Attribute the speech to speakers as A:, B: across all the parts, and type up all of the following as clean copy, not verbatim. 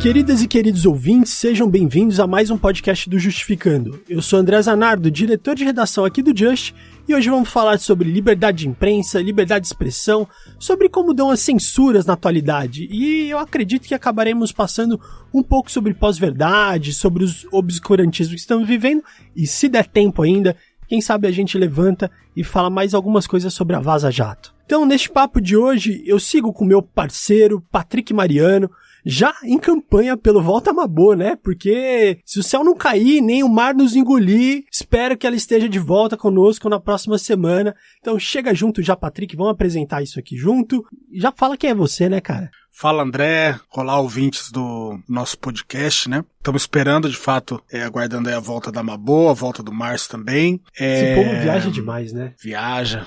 A: Queridas e queridos ouvintes, sejam bem-vindos a mais um podcast do Justificando. Eu sou André Zanardo, diretor de redação aqui do Just, e hoje vamos falar sobre liberdade de imprensa, liberdade de expressão, sobre como dão as censuras na atualidade, e eu acredito que acabaremos passando um pouco sobre pós-verdade, sobre os obscurantismos que estamos vivendo, e se der tempo ainda, quem sabe a gente levanta e fala mais algumas coisas sobre a Vaza Jato. Então, neste papo de hoje, eu sigo com meu parceiro, Patrick Mariano, já em campanha pelo Volta Mabô, né? Porque se o céu não cair, nem o mar nos engolir, espero que ela esteja de volta conosco na próxima semana. Então chega junto já, Patrick, vamos apresentar isso aqui junto. Já fala quem é você, né, cara?
B: Fala, André. Olá, ouvintes do nosso podcast, né? Estamos esperando, de fato, aguardando aí a volta da Mabô, a volta do Márcio também.
A: Esse povo viaja demais, né?
B: Viaja.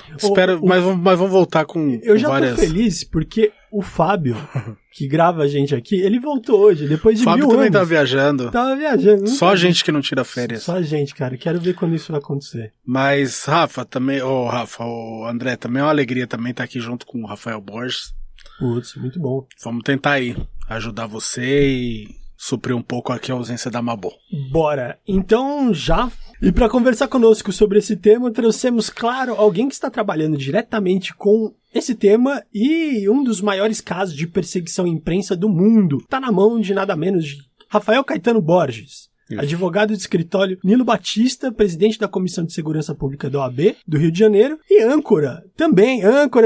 B: Mas vamos voltar com
A: Eu já tô feliz porque o Fábio, que grava a gente aqui, ele voltou hoje, depois de 1000 anos.
B: O Fábio também tava viajando.
A: Tava viajando.
B: Só a gente que não tira férias.
A: Só a gente, cara. Quero ver quando isso vai acontecer.
B: Mas, o André, também é uma alegria também estar aqui junto com o Rafael Borges.
A: Putz, muito bom.
B: Vamos tentar aí ajudar você e suprir um pouco aqui a ausência da Mabô.
A: Bora! Então, já... E para conversar conosco sobre esse tema, trouxemos, claro, alguém que está trabalhando diretamente com esse tema e um dos maiores casos de perseguição à imprensa do mundo. Tá na mão de nada menos de Rafael Caetano Borges. Advogado de escritório Nilo Batista, presidente da Comissão de Segurança Pública da OAB, do Rio de Janeiro, e âncora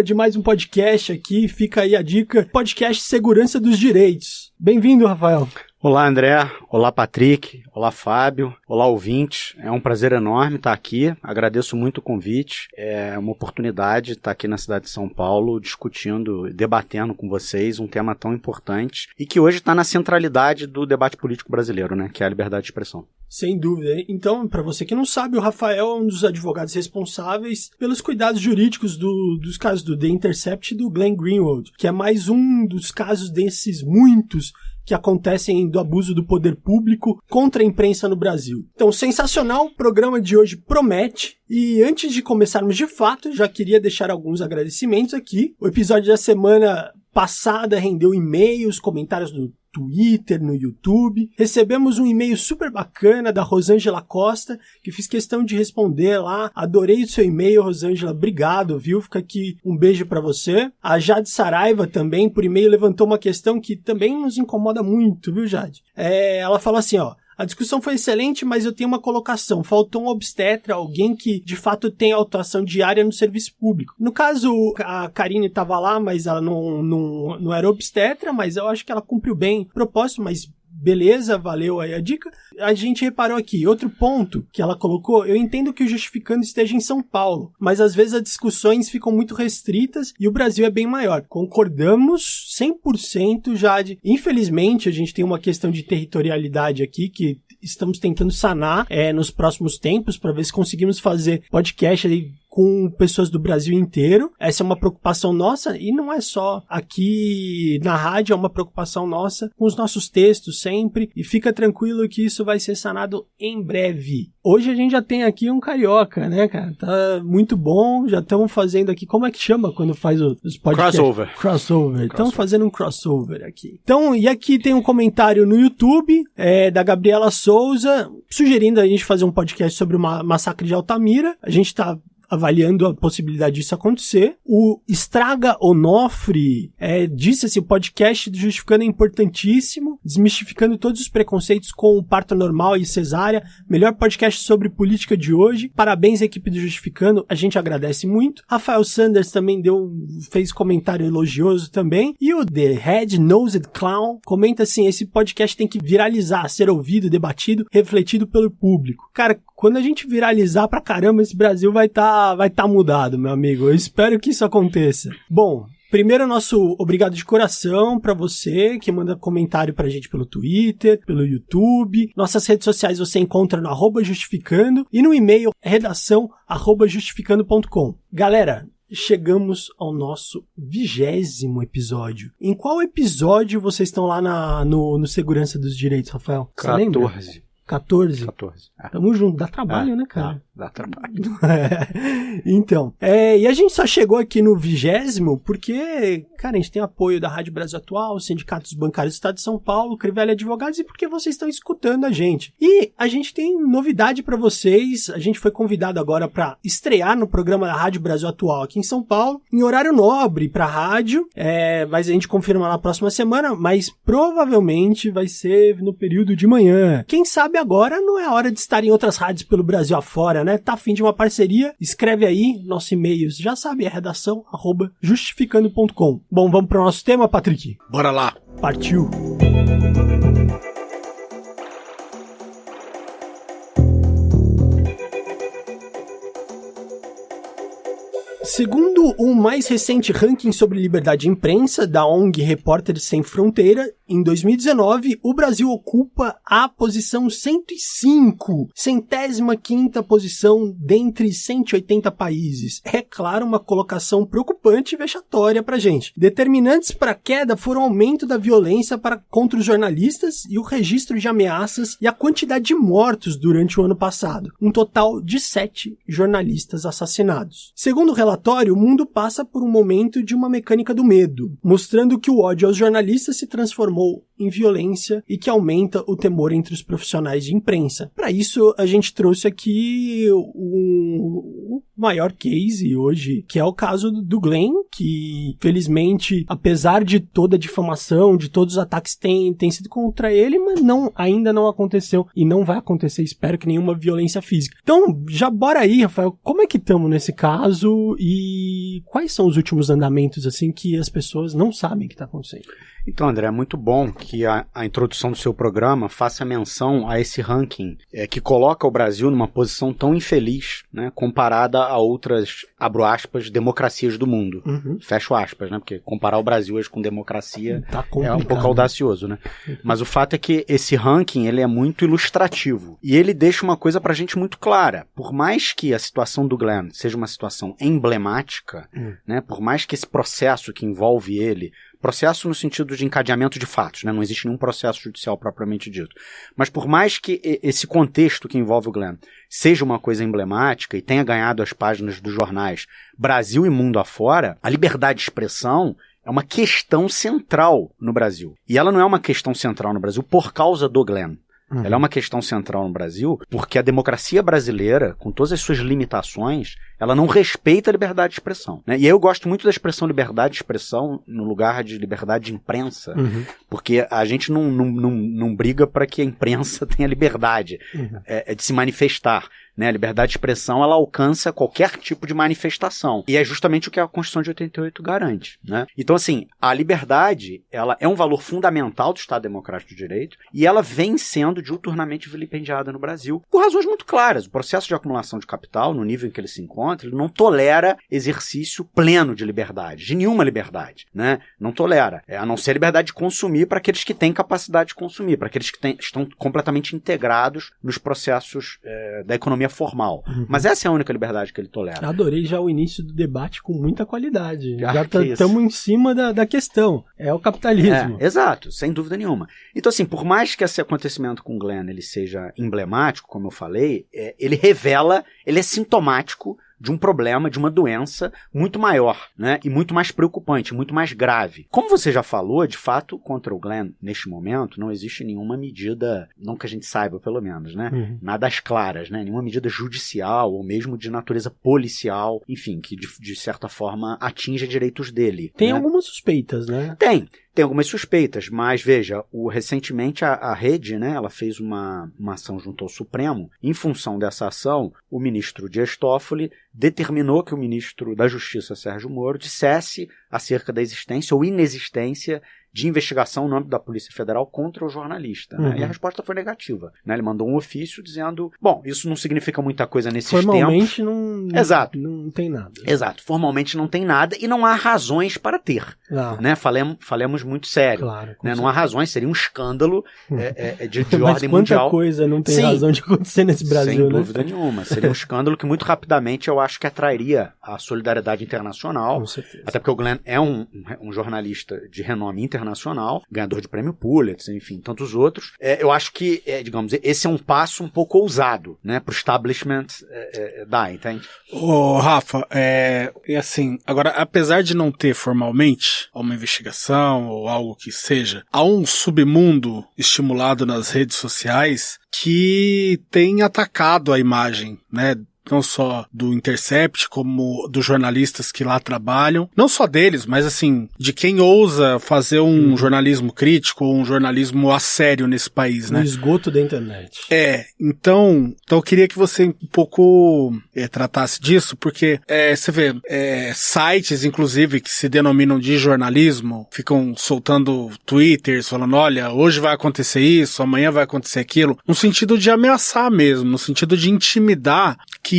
A: de mais um podcast aqui, fica aí a dica, podcast Segurança dos Direitos. Bem-vindo, Rafael.
C: Olá, André. Olá, Patrick. Olá, Fábio. Olá, ouvintes. É um prazer enorme estar aqui. Agradeço muito o convite. É uma oportunidade estar aqui na cidade de São Paulo discutindo, debatendo com vocês um tema tão importante e que hoje está na centralidade do debate político brasileiro, né? Que é a liberdade de expressão.
A: Sem dúvida. Então, para você que não sabe, o Rafael é um dos advogados responsáveis pelos cuidados jurídicos dos casos do The Intercept e do Glenn Greenwald, que é mais um dos casos desses muitos que acontecem do abuso do poder público contra a imprensa no Brasil. Então, sensacional, o programa de hoje promete. E antes de começarmos de fato, já queria deixar alguns agradecimentos aqui. O episódio da semana passada rendeu e-mails, comentários no Twitter, no YouTube. Recebemos um e-mail super bacana da Rosângela Costa, que fiz questão de responder lá. Adorei o seu e-mail, Rosângela. Obrigado, viu? Fica aqui um beijo pra você. A Jade Saraiva também, por e-mail, levantou uma questão que também nos incomoda muito, viu, Jade? Ela falou assim, ó. A discussão foi excelente, mas eu tenho uma colocação. Faltou um obstetra, alguém que de fato tem atuação diária no serviço público. No caso, a Karine estava lá, mas ela não era obstetra, mas eu acho que ela cumpriu bem o propósito, mas beleza, valeu aí a dica. A gente reparou aqui, outro ponto que ela colocou, eu entendo que o Justificando esteja em São Paulo, mas às vezes as discussões ficam muito restritas e o Brasil é bem maior. Concordamos 100%, Jade. Infelizmente, a gente tem uma questão de territorialidade aqui que estamos tentando sanar nos próximos tempos para ver se conseguimos fazer podcast aí com pessoas do Brasil inteiro. Essa é uma preocupação nossa e não é só aqui na rádio, é uma preocupação nossa com os nossos textos sempre, e fica tranquilo que isso vai ser sanado em breve. Hoje a gente já tem aqui um carioca, né, cara? Tá muito bom, já estamos fazendo aqui, como é que chama quando faz os podcasts? Crossover. Estamos fazendo um crossover aqui. Então, e aqui tem um comentário no YouTube, da Gabriela Souza, sugerindo a gente fazer um podcast sobre o massacre de Altamira. A gente tá avaliando a possibilidade disso acontecer. O Estraga Onofre disse assim, o podcast do Justificando é importantíssimo, desmistificando todos os preconceitos com o parto normal e cesárea, melhor podcast sobre política de hoje. Parabéns à equipe do Justificando, a gente agradece muito. Rafael Sanders também fez comentário elogioso também. E o The Red Nosed Clown comenta assim, esse podcast tem que viralizar, ser ouvido, debatido, refletido pelo público. Cara, quando a gente viralizar pra caramba, esse Brasil vai tá mudado, meu amigo. Eu espero que isso aconteça. Bom, primeiro nosso obrigado de coração pra você que manda comentário pra gente pelo Twitter, pelo YouTube. Nossas redes sociais você encontra no @justificando e no e-mail redação@justificando.com. Galera, chegamos ao nosso 20º episódio. Em qual episódio vocês estão lá no Segurança dos Direitos, Rafael? Você lembra? 14?
C: 14.
A: Tamo junto, dá trabalho, né, cara?
C: Dá trabalho.
A: Então, e a gente só chegou aqui no 20º porque, cara, a gente tem apoio da Rádio Brasil Atual, Sindicatos Bancários do Estado de São Paulo, Crivella Advogados, e porque vocês estão escutando a gente. E a gente tem novidade pra vocês, a gente foi convidado agora pra estrear no programa da Rádio Brasil Atual aqui em São Paulo, em horário nobre pra rádio, mas a gente confirma na próxima semana, mas provavelmente vai ser no período de manhã. Quem sabe agora não é a hora de estar em outras rádios pelo Brasil afora, né? Tá a fim de uma parceria? Escreve aí, nosso e-mail, já sabe, é redação@justificando.com. Bom, vamos pro nosso tema, Patrick?
B: Bora lá.
A: Partiu! Segundo o mais recente ranking sobre liberdade de imprensa da ONG Repórteres Sem Fronteira, em 2019, o Brasil ocupa a posição 105, 105ª posição dentre 180 países. É claro, uma colocação preocupante e vexatória pra gente. Determinantes para a queda foram o aumento da violência contra os jornalistas e o registro de ameaças e a quantidade de mortos durante o ano passado. Um total de 7 jornalistas assassinados. Segundo o relatório, o mundo passa por um momento de uma mecânica do medo, mostrando que o ódio aos jornalistas se transformou em violência e que aumenta o temor entre os profissionais de imprensa. Para isso, a gente trouxe aqui o maior case hoje, que é o caso do Glenn, que felizmente, apesar de toda a difamação, de todos os ataques que têm sido contra ele, mas ainda não aconteceu e não vai acontecer, espero que nenhuma violência física. Então, já bora aí, Rafael, como é que estamos nesse caso e quais são os últimos andamentos assim que as pessoas não sabem que está acontecendo?
C: Então, André, é muito bom que a introdução do seu programa faça menção a esse ranking que coloca o Brasil numa posição tão infeliz, né, comparada a outras, abro aspas, democracias do mundo. Fecho aspas, né, porque comparar o Brasil hoje com democracia é um pouco audacioso, né? Mas o fato é que esse ranking ele é muito ilustrativo e ele deixa uma coisa pra gente muito clara. Por mais que a situação do Glenn seja uma situação emblemática, né, por mais que esse processo que envolve ele, processo no sentido de encadeamento de fatos, né? Não existe nenhum processo judicial propriamente dito. Mas por mais que esse contexto que envolve o Glenn seja uma coisa emblemática e tenha ganhado as páginas dos jornais Brasil e mundo afora, a liberdade de expressão é uma questão central no Brasil. E ela não é uma questão central no Brasil por causa do Glenn. Ela é uma questão central no Brasil porque a democracia brasileira, com todas as suas limitações, ela não respeita a liberdade de expressão, né? E aí eu gosto muito da expressão liberdade de expressão no lugar de liberdade de imprensa, porque a gente não briga para que a imprensa tenha liberdade de se manifestar. Né, a liberdade de expressão, ela alcança qualquer tipo de manifestação. E é justamente o que a Constituição de 88 garante. Né? Então, assim, a liberdade, ela é um valor fundamental do Estado Democrático de Direito e ela vem sendo diuturnamente vilipendiada no Brasil por razões muito claras. O processo de acumulação de capital, no nível em que ele se encontra, ele não tolera exercício pleno de liberdade, de nenhuma liberdade. Né? Não tolera. A não ser a liberdade de consumir para aqueles que têm capacidade de consumir, para aqueles que estão completamente integrados nos processos da economia formal. Mas essa é a única liberdade que ele tolera.
A: Adorei já o início do debate com muita qualidade. Já estamos em cima da questão. É o capitalismo.
C: Exato, sem dúvida nenhuma. Então, assim, por mais que esse acontecimento com o Glenn ele seja emblemático, como eu falei, ele revela, ele é sintomático de um problema, de uma doença muito maior, né? E muito mais preocupante, muito mais grave. Como você já falou, de fato, contra o Glenn, neste momento, não existe nenhuma medida, não que a gente saiba, pelo menos, né? Nada às claras, né? Nenhuma medida judicial ou mesmo de natureza policial, enfim, que de certa forma atinja direitos dele.
A: Tem algumas suspeitas, né?
C: Tem algumas suspeitas, mas veja, recentemente a Rede, né, ela fez uma ação junto ao Supremo. Em função dessa ação, o ministro Dias Toffoli determinou que o ministro da Justiça, Sérgio Moro, dissesse acerca da existência ou inexistência de investigação no âmbito da Polícia Federal contra o jornalista. Né? E a resposta foi negativa. Né? Ele mandou um ofício dizendo, bom, isso não significa muita coisa nesses tempos.
A: Formalmente
C: Exato.
A: Não tem nada.
C: Exato. Formalmente não tem nada e não há razões para ter. Né? Falemos muito sério.
A: Claro,
C: né? Não há razões, seria um escândalo de ordem mundial.
A: Mas quanta coisa não tem razão de acontecer nesse Brasil,
C: sem dúvida nenhuma. Seria um escândalo que muito rapidamente eu acho que atrairia a solidariedade internacional.
A: Com certeza.
C: Até porque o Glenn é um jornalista de renome internacional, internacional, ganhador de prêmio Pulitzer, enfim, tantos outros. Eu acho que, digamos, esse é um passo um pouco ousado, né, pro establishment entende?
B: Ô, Rafa, e assim, agora, apesar de não ter formalmente uma investigação ou algo que seja, há um submundo estimulado nas redes sociais que tem atacado a imagem, né, não só do Intercept, como dos jornalistas que lá trabalham. Não só deles, mas assim, de quem ousa fazer um jornalismo crítico, um jornalismo a sério nesse país, né?
A: O esgoto da internet.
B: Então eu queria que você um pouco tratasse disso, porque você vê, sites, inclusive, que se denominam de jornalismo, ficam soltando twitters, falando, olha, hoje vai acontecer isso, amanhã vai acontecer aquilo, no sentido de ameaçar mesmo, no sentido de intimidar que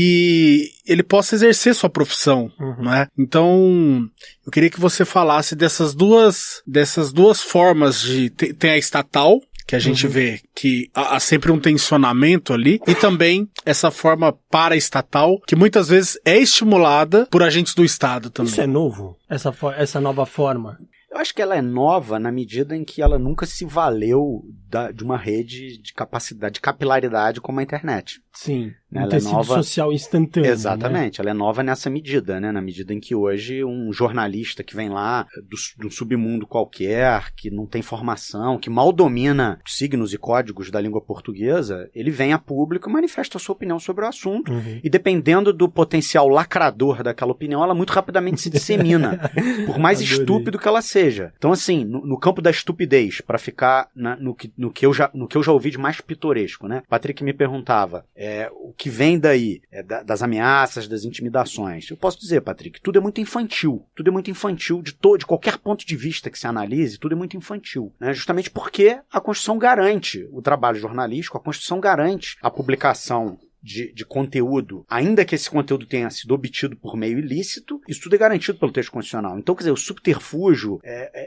B: ele possa exercer sua profissão, né? Então, eu queria que você falasse dessas duas formas de... Tem a estatal, que a gente vê que há sempre um tensionamento ali, e também essa forma paraestatal, que muitas vezes é estimulada por agentes do Estado também.
A: Isso é novo? Essa nova forma?
C: Eu acho que ela é nova na medida em que ela nunca se valeu de uma rede de capacidade, de capilaridade como a internet.
A: Sim,
C: né?
A: Um tecido social instantâneo.
C: Exatamente, né? Ela é nova nessa medida, né? Na medida em que hoje um jornalista que vem lá de um submundo qualquer, que não tem formação, que mal domina os signos e códigos da língua portuguesa, ele vem a público e manifesta a sua opinião sobre o assunto, e dependendo do potencial lacrador daquela opinião, ela muito rapidamente se dissemina, por mais estúpido que ela seja. Então, assim, no campo da estupidez, para ficar no que eu já ouvi de mais pitoresco, né? Patrick me perguntava, o que vem daí, das ameaças, das intimidações. Eu posso dizer, Patrick, tudo é muito infantil. Tudo é muito infantil de qualquer ponto de vista que se analise, tudo é muito infantil, né? Justamente porque a Constituição garante o trabalho jornalístico, a Constituição garante a publicação de conteúdo, ainda que esse conteúdo tenha sido obtido por meio ilícito, isso tudo é garantido pelo texto constitucional. Então, quer dizer, o subterfúgio,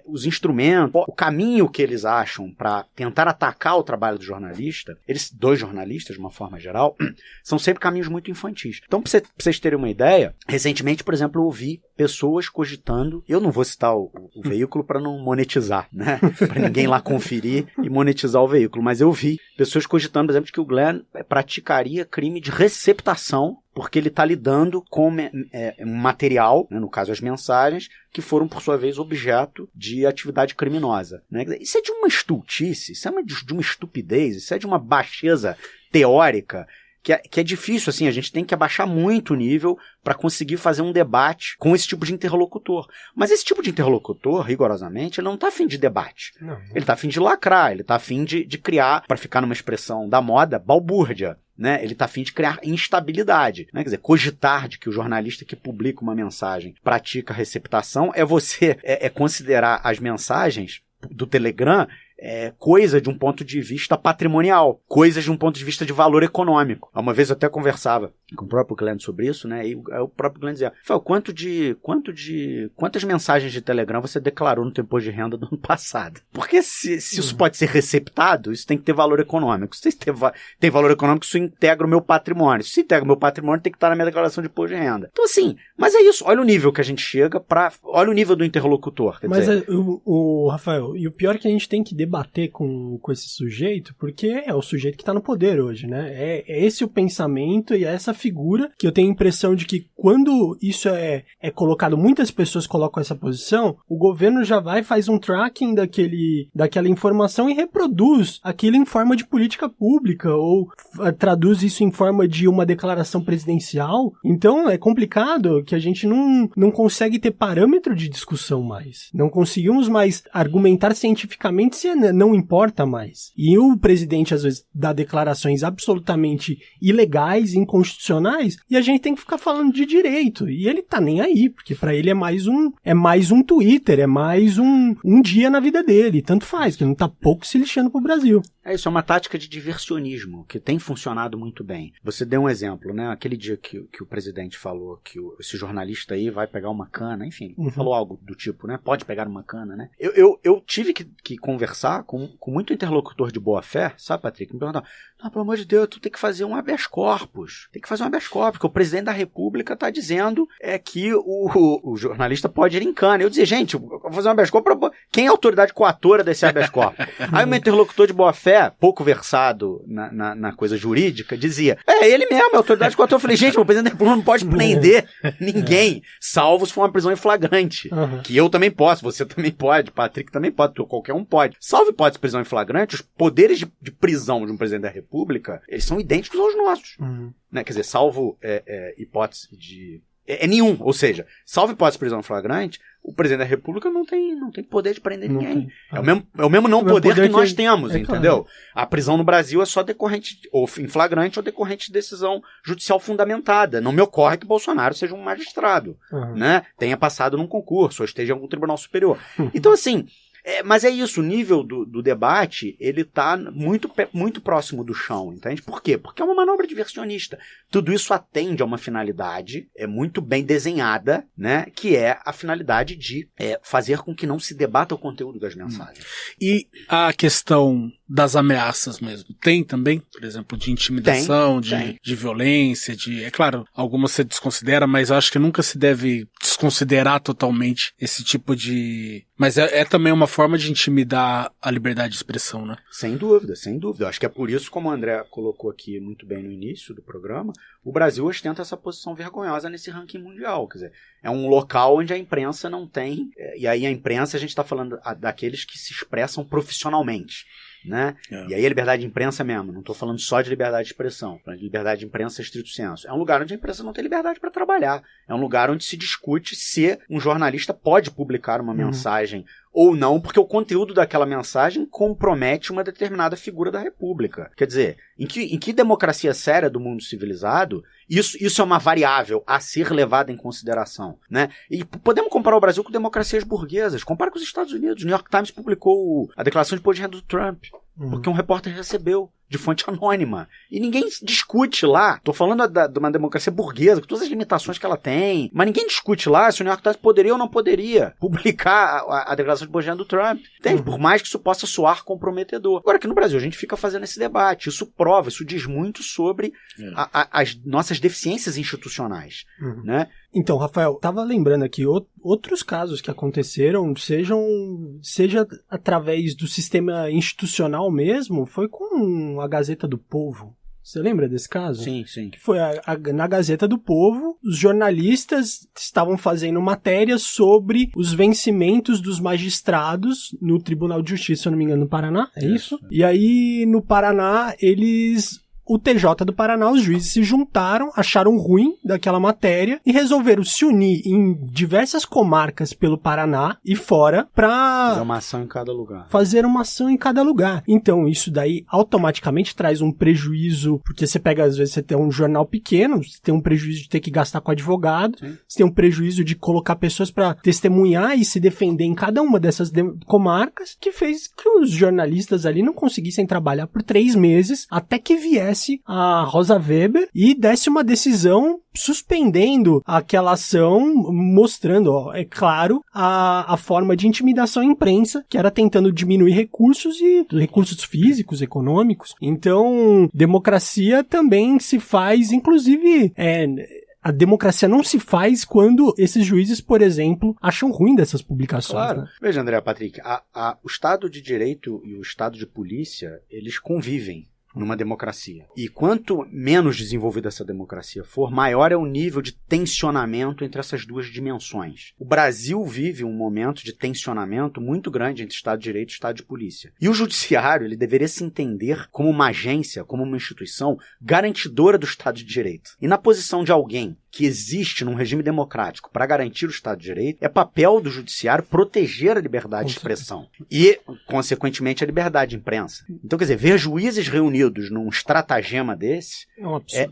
C: os instrumentos, o caminho que eles acham para tentar atacar o trabalho do jornalista, dois jornalistas, de uma forma geral, são sempre caminhos muito infantis. Então, para vocês terem uma ideia, recentemente, por exemplo, eu ouvi pessoas cogitando, eu não vou citar o veículo para não monetizar, né? Para ninguém lá conferir e monetizar o veículo, mas eu vi pessoas cogitando, por exemplo, de que o Glenn praticaria crime de receptação, porque ele está lidando com um material, né, no caso as mensagens, que foram, por sua vez, objeto de atividade criminosa, né? Isso é de uma estultice, isso é de uma estupidez, isso é de uma baixeza teórica, que é difícil, assim, a gente tem que abaixar muito o nível para conseguir fazer um debate com esse tipo de interlocutor. Mas esse tipo de interlocutor, rigorosamente, ele não está a fim de debate. Não. Ele está a fim de lacrar, ele está a fim de criar, para ficar numa expressão da moda, balbúrdia. Né? Ele está a fim de criar instabilidade. Né? Quer dizer, cogitar de que o jornalista que publica uma mensagem pratica receptação é considerar as mensagens do Telegram coisa de um ponto de vista patrimonial, coisa de um ponto de vista de valor econômico. Uma vez eu até conversava com o próprio Glenn sobre isso, né? E o próprio Glenn dizia, quantas mensagens de Telegram você declarou no teu imposto de renda do ano passado? Porque se isso pode ser receptado, isso tem que ter valor econômico. Se tem valor econômico, isso integra o meu patrimônio. Se integra o meu patrimônio, tem que estar na minha declaração de imposto de renda. Então, assim, mas é isso. Olha o nível que a gente chega olha o nível do interlocutor.
A: Rafael, e o pior é que a gente tem que debater com esse sujeito, porque é o sujeito que está no poder hoje, né? É esse o pensamento e é essa figura que eu tenho a impressão de que quando isso é colocado, muitas pessoas colocam essa posição, o governo já faz um tracking daquela informação e reproduz aquilo em forma de política pública ou traduz isso em forma de uma declaração presidencial. Então é complicado que a gente não consegue ter parâmetro de discussão mais. Não conseguimos mais argumentar cientificamente se não importa mais. E o presidente, às vezes, dá declarações absolutamente ilegais, inconstitucionais, e a gente tem que ficar falando de direito. E ele tá nem aí, porque pra ele é mais um Twitter, é mais um dia na vida dele. Tanto faz, que ele não tá pouco se lixando pro Brasil.
C: Isso é uma tática de diversionismo, que tem funcionado muito bem. Você deu um exemplo, né? Aquele dia que o presidente falou que esse jornalista aí vai pegar uma cana, enfim, falou algo do tipo, né? Pode pegar uma cana, né? Eu tive que conversar com muito interlocutor de boa fé, sabe, Patrick? Me perguntaram, pelo amor de Deus, tu tem que fazer um habeas corpus. Tem que fazer um habeas corpus, porque o presidente da República está dizendo que o jornalista pode ir em cana. Eu dizia, gente, eu vou fazer um habeas corpus quem é a autoridade coatora desse habeas corpus? Aí o meu interlocutor de boa fé, pouco versado na coisa jurídica, dizia, ele mesmo é a autoridade coatora. Eu falei, gente, o presidente da República não pode prender ninguém, salvo se for uma prisão em flagrante, que eu também posso, você também pode, Patrick também pode, qualquer um pode. Salvo hipótese de prisão em flagrante, os poderes de prisão de um presidente da República, eles são idênticos aos nossos. Né? Quer dizer, salvo hipótese de... nenhum, ou seja, salvo hipótese de prisão em flagrante, o presidente da República não tem poder de prender ninguém. É o mesmo não poder que nós temos, entendeu? Claro. A prisão no Brasil é só decorrente, ou em flagrante, ou decorrente de decisão judicial fundamentada. Não me ocorre que Bolsonaro seja um magistrado, né? Tenha passado num concurso, ou esteja em algum tribunal superior. Então, assim... mas é isso, o nível do debate, ele tá muito próximo do chão, entende? Por quê? Porque é uma manobra diversionista. Tudo isso atende a uma finalidade muito bem desenhada, né? Que é a finalidade de fazer com que não se debata o conteúdo das mensagens.
B: E a questão das ameaças mesmo, tem também? Por exemplo, de intimidação, de violência, é claro, algumas você desconsidera, mas eu acho que nunca se deve desconsiderar totalmente esse tipo de... Mas é também uma forma de intimidar a liberdade de expressão, né?
C: Sem dúvida, sem dúvida. Eu acho que é por isso, como o André colocou aqui muito bem no início do programa, o Brasil ostenta essa posição vergonhosa nesse ranking mundial. Quer dizer, é um local onde a imprensa não tem... E aí a imprensa, a gente está falando daqueles que se expressam profissionalmente, né? E aí a liberdade de imprensa mesmo, não estou falando só de liberdade de expressão, falando de liberdade de imprensa estrito senso. É um lugar onde a imprensa não tem liberdade para trabalhar. É um lugar onde se discute se um jornalista pode publicar uma mensagem ou não, porque o conteúdo daquela mensagem compromete uma determinada figura da República. Quer dizer, em que democracia séria do mundo civilizado isso é uma variável a ser levada em consideração, né? E podemos comparar o Brasil com democracias burguesas. Compara com os Estados Unidos. O New York Times publicou a declaração de imposto de renda do Trump, porque um repórter recebeu de fonte anônima. E ninguém discute lá. Tô falando de uma democracia burguesa, com todas as limitações que ela tem. Mas ninguém discute lá se o New York Times poderia ou não poderia publicar a declaração de imposto de renda do Trump. Entende? Por mais que isso possa soar comprometedor. Agora, aqui no Brasil, a gente fica fazendo esse debate. Isso prova, isso diz muito sobre as nossas deficiências institucionais, né?
A: Então, Rafael, tava lembrando aqui outros casos que aconteceram, seja através do sistema institucional mesmo, foi com a Gazeta do Povo. Você lembra desse caso?
C: Sim, sim.
A: Que foi na Gazeta do Povo, os jornalistas estavam fazendo matérias sobre os vencimentos dos magistrados no Tribunal de Justiça, se eu não me engano, no Paraná, é isso? E aí, no Paraná, o TJ do Paraná, os juízes se juntaram, acharam ruim daquela matéria e resolveram se unir em diversas comarcas pelo Paraná e fora para
C: fazer uma ação em cada lugar.
A: Então, isso daí automaticamente traz um prejuízo, porque você pega, às vezes, você tem um jornal pequeno, você tem um prejuízo de ter que gastar com advogado, você tem um prejuízo de colocar pessoas para testemunhar e se defender em cada uma dessas comarcas, que fez que os jornalistas ali não conseguissem trabalhar por 3 meses, até que viesse a Rosa Weber e desse uma decisão suspendendo aquela ação, mostrando, é claro, a forma de intimidação à imprensa, que era tentando diminuir recursos físicos, econômicos. Então, democracia também se faz, inclusive... A democracia não se faz quando esses juízes, por exemplo, acham ruim dessas publicações.
C: Claro.
A: Né?
C: Veja, André, Patrick, o Estado de Direito e o Estado de Polícia, eles convivem numa democracia. E quanto menos desenvolvida essa democracia for, maior é o nível de tensionamento entre essas duas dimensões. O Brasil vive um momento de tensionamento muito grande entre Estado de Direito e Estado de Polícia. E o Judiciário, ele deveria se entender como uma agência, como uma instituição garantidora do Estado de Direito. E na posição de alguém que existe num regime democrático para garantir o Estado de Direito, é papel do Judiciário proteger a liberdade de expressão e, consequentemente, a liberdade de imprensa. Então, quer dizer, ver juízes reunidos num estratagema desse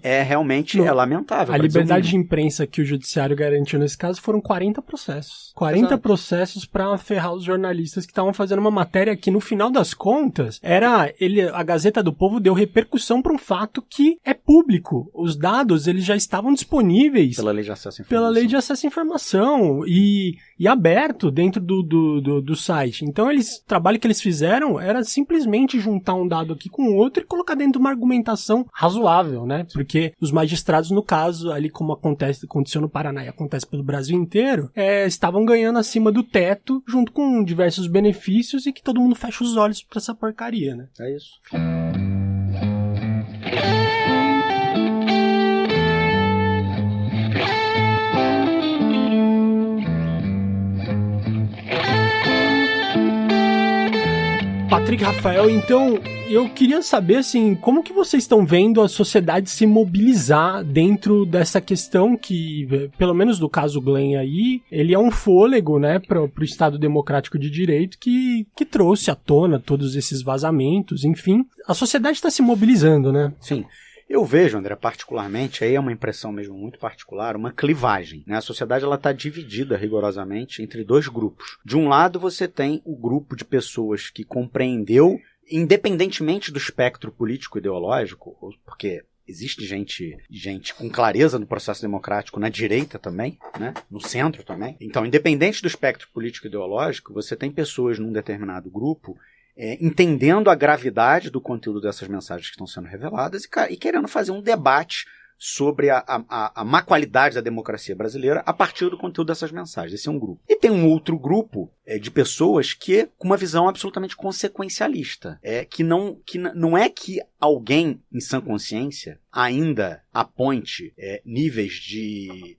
C: é realmente lamentável.
A: A liberdade de imprensa que o Judiciário garantiu nesse caso foram 40 processos. 40 processos para ferrar os jornalistas que estavam fazendo uma matéria que, no final das contas, a Gazeta do Povo deu repercussão para um fato que é público. Os dados, eles já estavam disponíveis disponíveis
C: pela lei de acesso à informação.
A: Pela lei de acesso à informação e aberto dentro do site. Então, o trabalho que eles fizeram era simplesmente juntar um dado aqui com o outro e colocar dentro de uma argumentação razoável, né? Porque os magistrados, no caso, ali como aconteceu no Paraná e acontece pelo Brasil inteiro, estavam ganhando acima do teto, junto com diversos benefícios, e que todo mundo fecha os olhos pra essa porcaria, né?
C: É isso.
A: Patrick, Rafael, então, eu queria saber, assim, como que vocês estão vendo a sociedade se mobilizar dentro dessa questão que, pelo menos no caso Glenn aí, ele é um fôlego, né, pro Estado Democrático de Direito que trouxe à tona todos esses vazamentos, enfim. A sociedade está se mobilizando, né?
C: Sim. Eu vejo, André, particularmente, aí é uma impressão mesmo muito particular, uma clivagem, né? A sociedade está dividida rigorosamente entre dois grupos. De um lado, você tem o grupo de pessoas que compreendeu, independentemente do espectro político-ideológico, porque existe gente com clareza no processo democrático na direita também, né? No centro também. Então, independente do espectro político-ideológico, você tem pessoas num determinado grupo entendendo a gravidade do conteúdo dessas mensagens que estão sendo reveladas e querendo fazer um debate sobre a má qualidade da democracia brasileira a partir do conteúdo dessas mensagens. Esse é um grupo. E tem um outro grupo de pessoas com uma visão absolutamente consequencialista. Que não é que alguém em sã consciência ainda aponte níveis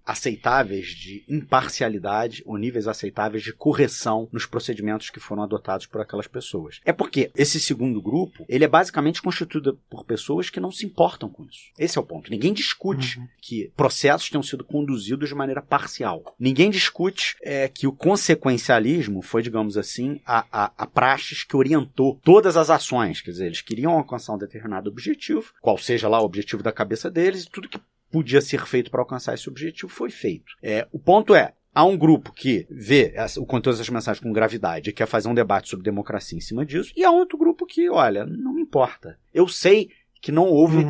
C: aceitáveis de imparcialidade ou níveis aceitáveis de correção nos procedimentos que foram adotados por aquelas pessoas. É porque esse segundo grupo, ele é basicamente constituído por pessoas que não se importam com isso. Esse é o ponto. Ninguém discute que processos tenham sido conduzidos de maneira parcial. Ninguém discute que o consequencialismo foi, digamos assim, a praxis que orientou todas as ações. Quer dizer, eles queriam alcançar um determinado objetivo, qual seja lá o objetivo da cabeça deles, e tudo que podia ser feito para alcançar esse objetivo foi feito. O ponto há um grupo que vê o conteúdo dessas mensagens com gravidade e quer fazer um debate sobre democracia em cima disso, e há outro grupo que, olha, não me importa. Eu sei que não houve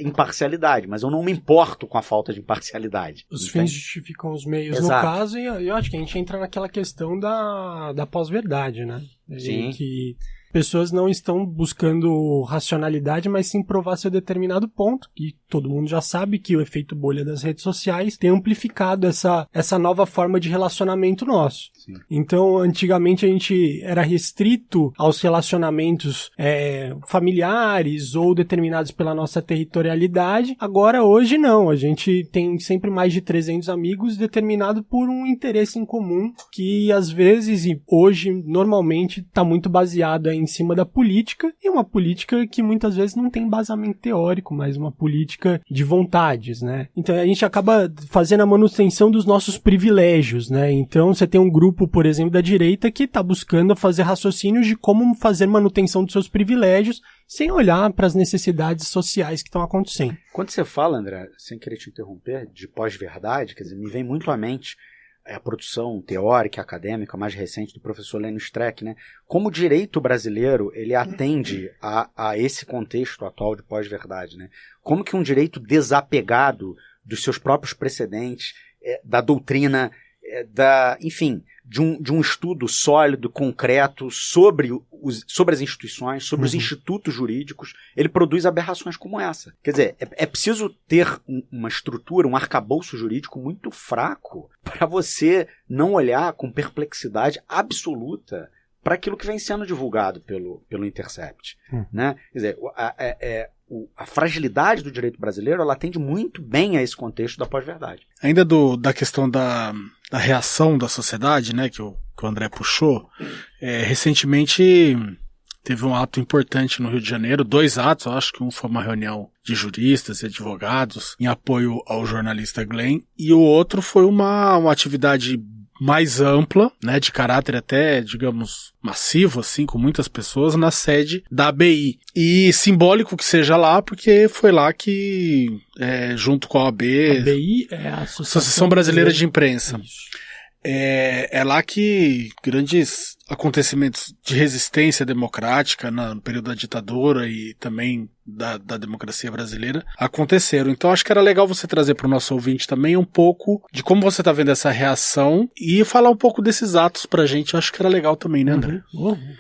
C: imparcialidade, mas eu não me importo com a falta de imparcialidade.
A: Os fins justificam os meios.
C: Exato.
A: No caso, e eu acho que a gente entra naquela questão da pós-verdade, né?
C: Sim.
A: Que pessoas não estão buscando racionalidade, mas sim provar seu determinado ponto, e todo mundo já sabe que o efeito bolha das redes sociais tem amplificado essa nova forma de relacionamento nosso.
C: Sim.
A: Então, antigamente a gente era restrito aos relacionamentos familiares ou determinados pela nossa territorialidade. Agora, hoje não. A gente tem sempre mais de 300 amigos determinado por um interesse em comum que, às vezes, e hoje, normalmente, está muito baseada em cima da política, e uma política que muitas vezes não tem embasamento teórico, mas uma política de vontades, né? Então a gente acaba fazendo a manutenção dos nossos privilégios, né? Então você tem um grupo, por exemplo, da direita que está buscando fazer raciocínios de como fazer manutenção dos seus privilégios sem olhar para as necessidades sociais que estão acontecendo.
C: Quando você fala, André, sem querer te interromper, de pós-verdade, quer dizer, me vem muito à mente a produção teórica, acadêmica mais recente do professor Lênio Streck, né? Como o direito brasileiro ele atende a esse contexto atual de pós-verdade, né? Como que um direito desapegado dos seus próprios precedentes, da doutrina, enfim, de um estudo sólido, concreto sobre as instituições, sobre os institutos jurídicos, ele produz aberrações como essa. Quer dizer, é preciso ter uma estrutura, um arcabouço jurídico muito fraco para você não olhar com perplexidade absoluta para aquilo que vem sendo divulgado pelo Intercept. Né? Quer dizer, a fragilidade do direito brasileiro ela atende muito bem a esse contexto da pós-verdade.
B: Ainda da questão da reação da sociedade, né, que o André puxou, recentemente teve um ato importante no Rio de Janeiro, 2 atos, eu acho que um foi uma reunião de juristas e advogados em apoio ao jornalista Glenn, e o outro foi uma atividade mais ampla, né, de caráter até, digamos, massivo, assim, com muitas pessoas, na sede da ABI. E simbólico que seja lá, porque foi lá que, junto com a OAB...
A: A ABI é a
B: Associação Brasileira de Imprensa.
A: Isso.
B: é lá que grandes acontecimentos de resistência democrática no período da ditadura e também da democracia brasileira aconteceram. Então acho que era legal você trazer para o nosso ouvinte também um pouco de como você está vendo essa reação e falar um pouco desses atos pra gente. Eu acho que era legal também, né, André?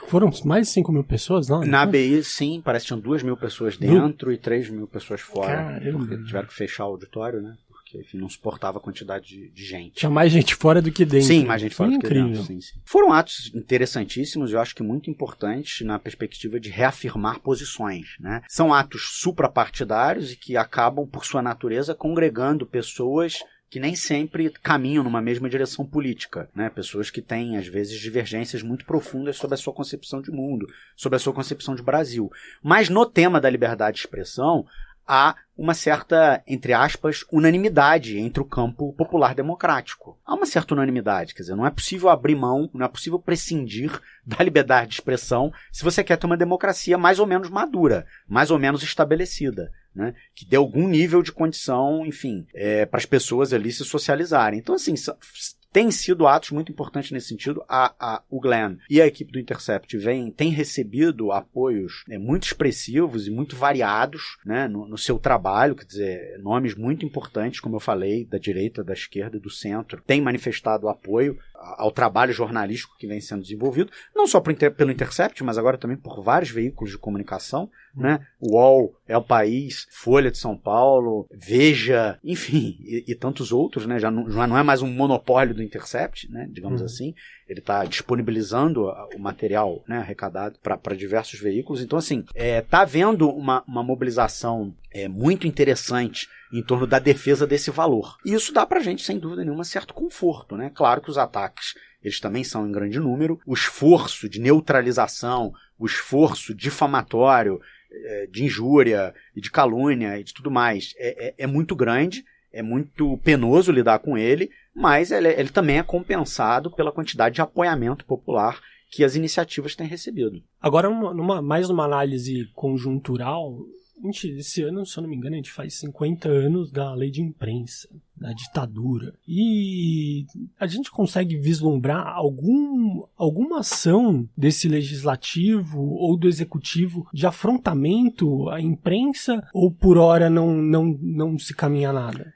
A: Foram mais de 5 mil pessoas, não?
C: Na ABI, sim, parece que tinham 2 mil pessoas dentro e 3 mil pessoas fora.
A: Caramba.
C: Tiveram que fechar o auditório, né? Porque, enfim, não suportava a quantidade de gente.
A: Tinha mais gente fora do que dentro.
C: Sim, mais gente fora do que
A: incrível.
C: dentro. Sim. Foram atos interessantíssimos, eu acho que muito importantes na perspectiva de reafirmar posições, né? São atos suprapartidários e que acabam, por sua natureza, congregando pessoas que nem sempre caminham numa mesma direção política, né? Pessoas que têm, às vezes, divergências muito profundas sobre a sua concepção de mundo, sobre a sua concepção de Brasil. Mas no tema da liberdade de expressão, há uma certa, entre aspas, unanimidade entre o campo popular democrático. Há uma certa unanimidade, quer dizer, não é possível abrir mão, não é possível prescindir da liberdade de expressão se você quer ter uma democracia mais ou menos madura, mais ou menos estabelecida, né? Que dê algum nível de condição, enfim, para as pessoas ali se socializarem. Então, assim, tem sido atos muito importantes nesse sentido. O Glenn e a equipe do Intercept têm recebido apoios muito expressivos e muito variados, né, no seu trabalho, quer dizer, nomes muito importantes, como eu falei, da direita, da esquerda e do centro, têm manifestado apoio ao trabalho jornalístico que vem sendo desenvolvido, não só pelo Intercept, mas agora também por vários veículos de comunicação, né? O UOL, El País, Folha de São Paulo, Veja, enfim, e tantos outros, né? Já não é mais um monopólio do Intercept, né? Digamos assim, ele está disponibilizando o material, né, arrecadado para diversos veículos. Então, assim, está havendo uma mobilização muito interessante em torno da defesa desse valor. E isso dá pra gente, sem dúvida nenhuma, certo conforto, né? Claro que os ataques, eles também são em grande número. O esforço de neutralização, o esforço difamatório, de injúria e de calúnia e de tudo mais, é muito grande, é muito penoso lidar com ele, mas ele também é compensado pela quantidade de apoiamento popular que as iniciativas têm recebido.
A: Agora, mais numa análise conjuntural, esse ano, se eu não me engano, a gente faz 50 anos da lei de imprensa, da ditadura. E a gente consegue vislumbrar alguma ação desse legislativo ou do executivo de afrontamento à imprensa, ou por hora não se caminha nada?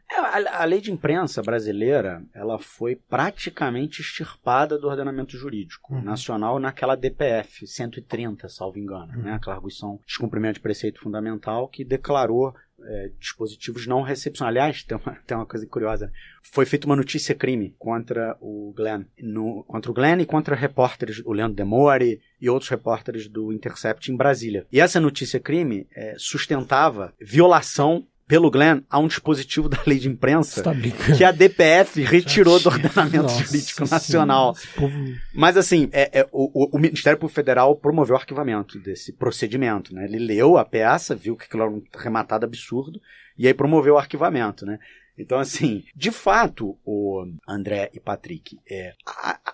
C: A lei de imprensa brasileira, ela foi praticamente extirpada do ordenamento jurídico nacional naquela DPF 130, salvo engano, né? Aquela arguição de descumprimento de preceito fundamental que declarou dispositivos não recepcionados. Aliás, tem uma coisa curiosa. Foi feita uma notícia-crime contra o Glenn. E contra repórteres, o Leandro Demore e outros repórteres do Intercept em Brasília. E essa notícia-crime sustentava violação pelo Glenn a um dispositivo da lei de imprensa que a DPF retirou do ordenamento jurídico nacional. Mas assim, o Ministério Público Federal promoveu o arquivamento desse procedimento, né? Ele leu a peça, viu que aquilo era um rematado absurdo, e aí promoveu o arquivamento, né? Então, assim, de fato, o André e Patrick,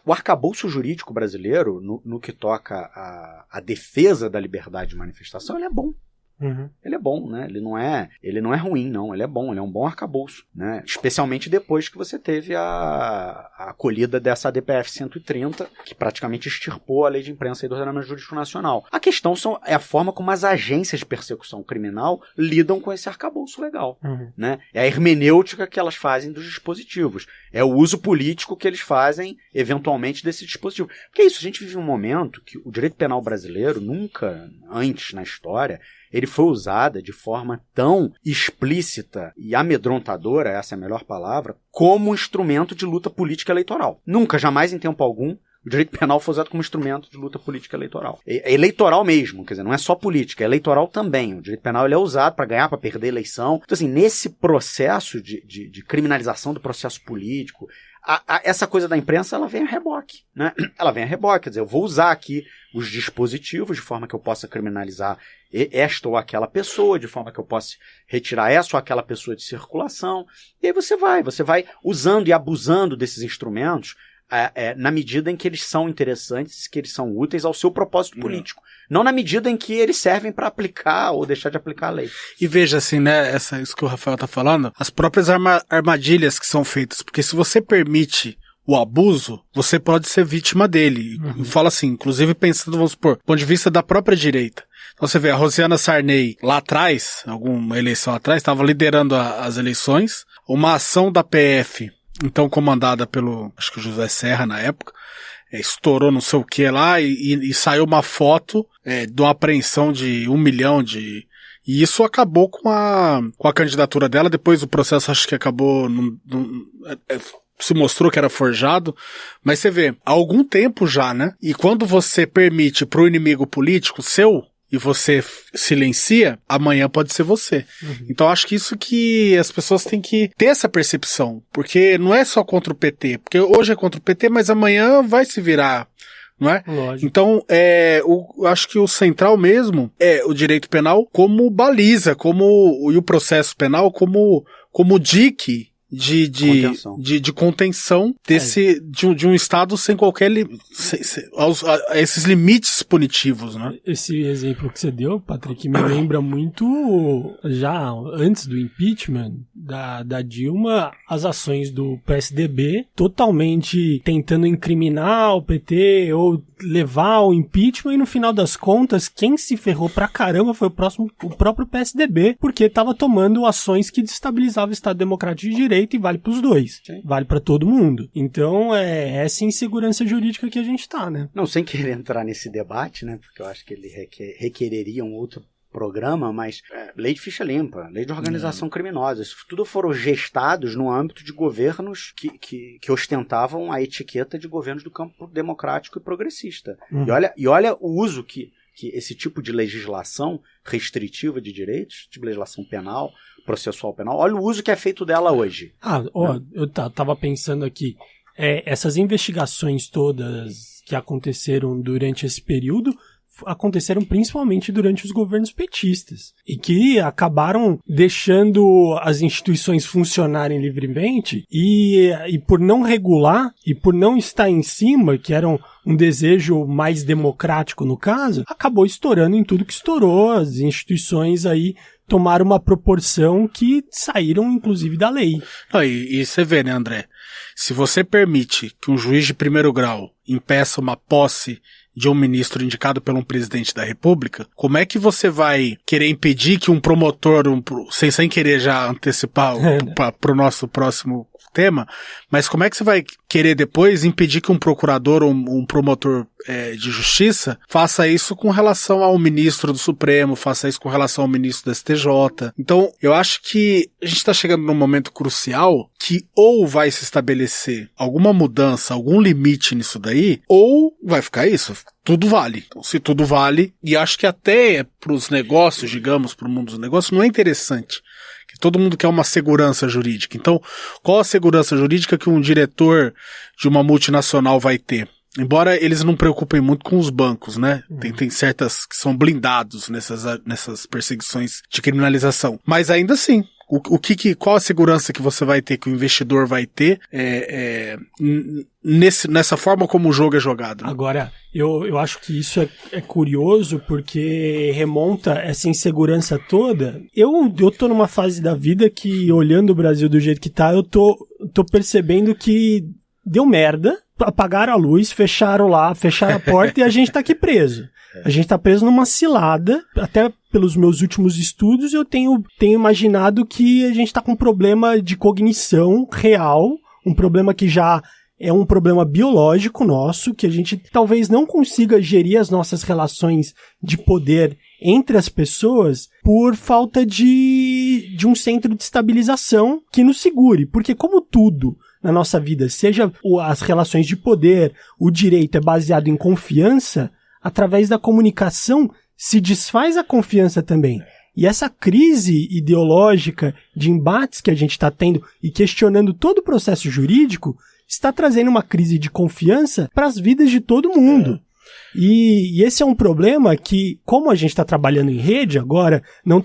C: o arcabouço jurídico brasileiro, no que toca a defesa da liberdade de manifestação, ele é bom. Ele é bom, né? Ele não é ruim, não. Ele é bom, ele é um bom arcabouço, né? Especialmente depois que você teve a acolhida dessa ADPF 130, que praticamente extirpou a lei de imprensa do ordenamento jurídico nacional. A questão é a forma como as agências de persecução criminal lidam com esse arcabouço legal, né? É a hermenêutica que elas fazem dos dispositivos. É o uso político que eles fazem, eventualmente, desse dispositivo. Porque é isso, a gente vive um momento que o direito penal brasileiro, nunca antes na história, ele foi usado de forma tão explícita e amedrontadora, essa é a melhor palavra, como instrumento de luta política eleitoral. Nunca, jamais, em tempo algum, o direito penal foi usado como instrumento de luta política eleitoral. É eleitoral mesmo, quer dizer, não é só política, é eleitoral também. O direito penal ele é usado para ganhar, para perder eleição. Então, assim, nesse processo de criminalização do processo político, essa coisa da imprensa, ela vem a reboque, né? Ela vem a reboque, quer dizer, eu vou usar aqui os dispositivos de forma que eu possa criminalizar esta ou aquela pessoa, de forma que eu possa retirar essa ou aquela pessoa de circulação, e aí você vai usando e abusando desses instrumentos na medida em que eles são interessantes, que eles são úteis ao seu propósito político. Não na medida em que eles servem para aplicar ou deixar de aplicar a lei.
B: E veja assim, né, isso que o Rafael tá falando, as próprias armadilhas que são feitas, porque se você permite o abuso, você pode ser vítima dele. Fala assim, inclusive pensando, vamos supor, do ponto de vista da própria direita. Então você vê, a Rosiana Sarney lá atrás, alguma eleição atrás, estava liderando as eleições, uma ação da PF, então comandada pelo, acho que o José Serra na época, estourou não sei o que lá e saiu uma foto de uma apreensão de 1 milhão de... E isso acabou com a candidatura dela, depois o processo acho que acabou... se mostrou que era forjado, mas você vê, há algum tempo já, né? E quando você permite pro inimigo político seu, e você silencia, amanhã pode ser você. Então acho que isso que as pessoas têm que ter essa percepção, porque não é só contra o PT, porque hoje é contra o PT, mas amanhã vai se virar, não é?
A: Lógico.
B: Então, eu acho que o central mesmo é o direito penal como baliza, e o processo penal como dique de contenção de um Estado sem qualquer esses limites punitivos, né?
A: Esse exemplo que você deu, Patrick, me lembra muito, já antes do impeachment da Dilma, as ações do PSDB totalmente tentando incriminar o PT ou levar ao impeachment, e no final das contas, quem se ferrou pra caramba foi o próprio PSDB, porque estava tomando ações que destabilizavam o Estado Democrático de Direito, e vale pros dois. Sim. Vale pra todo mundo. Então, é essa insegurança jurídica que a gente tá, né?
C: Não, sem querer entrar nesse debate, né? Porque eu acho que ele requereria um outro programa, mas lei de ficha limpa, lei de organização criminosa, isso tudo foram gestados no âmbito de governos que ostentavam a etiqueta de governos do campo democrático e progressista. E olha o uso que esse tipo de legislação restritiva de direitos, tipo legislação penal, processual penal, olha o uso que é feito dela hoje.
A: Eu tava pensando aqui, essas investigações todas que aconteceram durante esse período aconteceram principalmente durante os governos petistas e que acabaram deixando as instituições funcionarem livremente e por não regular e por não estar em cima, que era um desejo mais democrático no caso, acabou estourando em tudo que estourou. As instituições aí tomaram uma proporção que saíram inclusive da lei.
B: E você vê, né, André? Se você permite que um juiz de primeiro grau impeça uma posse de um ministro indicado pelo presidente da República, como é que você vai querer impedir que um promotor, sem querer já antecipar para o nosso próximo tema, mas como é que você vai querer depois impedir que um procurador ou um promotor de justiça faça isso com relação ao ministro do Supremo, faça isso com relação ao ministro do STJ? Então, eu acho que a gente está chegando num momento crucial que ou vai se estabelecer alguma mudança, algum limite nisso daí, ou vai ficar isso. Tudo vale. Então, se tudo vale, e acho que até para os negócios, digamos, para o mundo dos negócios, não é interessante. Todo mundo quer uma segurança jurídica. Então, qual a segurança jurídica que um diretor de uma multinacional vai ter? Embora eles não preocupem muito com os bancos, né? Tem certas que são blindados nessas perseguições de criminalização. Mas ainda assim, qual a segurança que você vai ter, que o investidor vai ter nessa forma como o jogo é jogado? Né?
A: Agora, eu acho que isso é curioso porque remonta essa insegurança toda. Eu tô numa fase da vida que, olhando o Brasil do jeito que tá, eu tô percebendo que deu merda, apagaram a luz, fecharam a porta e a gente tá aqui preso. A gente tá preso numa cilada, até pelos meus últimos estudos eu tenho imaginado que a gente tá com um problema de cognição real, um problema que já é um problema biológico nosso, que a gente talvez não consiga gerir as nossas relações de poder entre as pessoas por falta de um centro de estabilização que nos segure, porque como tudo na nossa vida, seja as relações de poder, o direito é baseado em confiança, através da comunicação se desfaz a confiança também. E essa crise ideológica de embates que a gente está tendo e questionando todo o processo jurídico está trazendo uma crise de confiança para as vidas de todo mundo. E esse é um problema que, como a gente está trabalhando em rede agora, não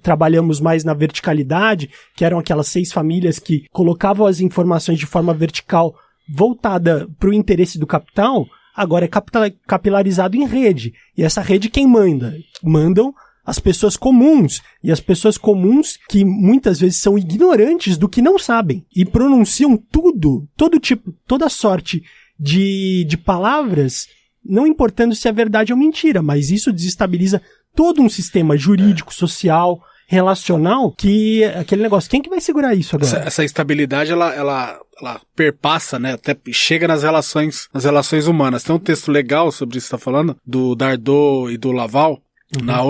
A: trabalhamos mais na verticalidade, que eram aquelas 6 famílias que colocavam as informações de forma vertical voltada para o interesse do capital, agora é capilarizado em rede. E essa rede quem manda? Mandam as pessoas comuns, e as pessoas comuns que muitas vezes são ignorantes do que não sabem e pronunciam toda sorte de palavras, não importando se é verdade ou mentira, mas isso desestabiliza todo um sistema jurídico, social, relacional, que aquele negócio, quem que vai segurar isso agora?
B: Essa instabilidade, ela perpassa, né, até chega nas relações humanas. Tem um texto legal sobre isso que você está falando, do Dardot e do Laval, na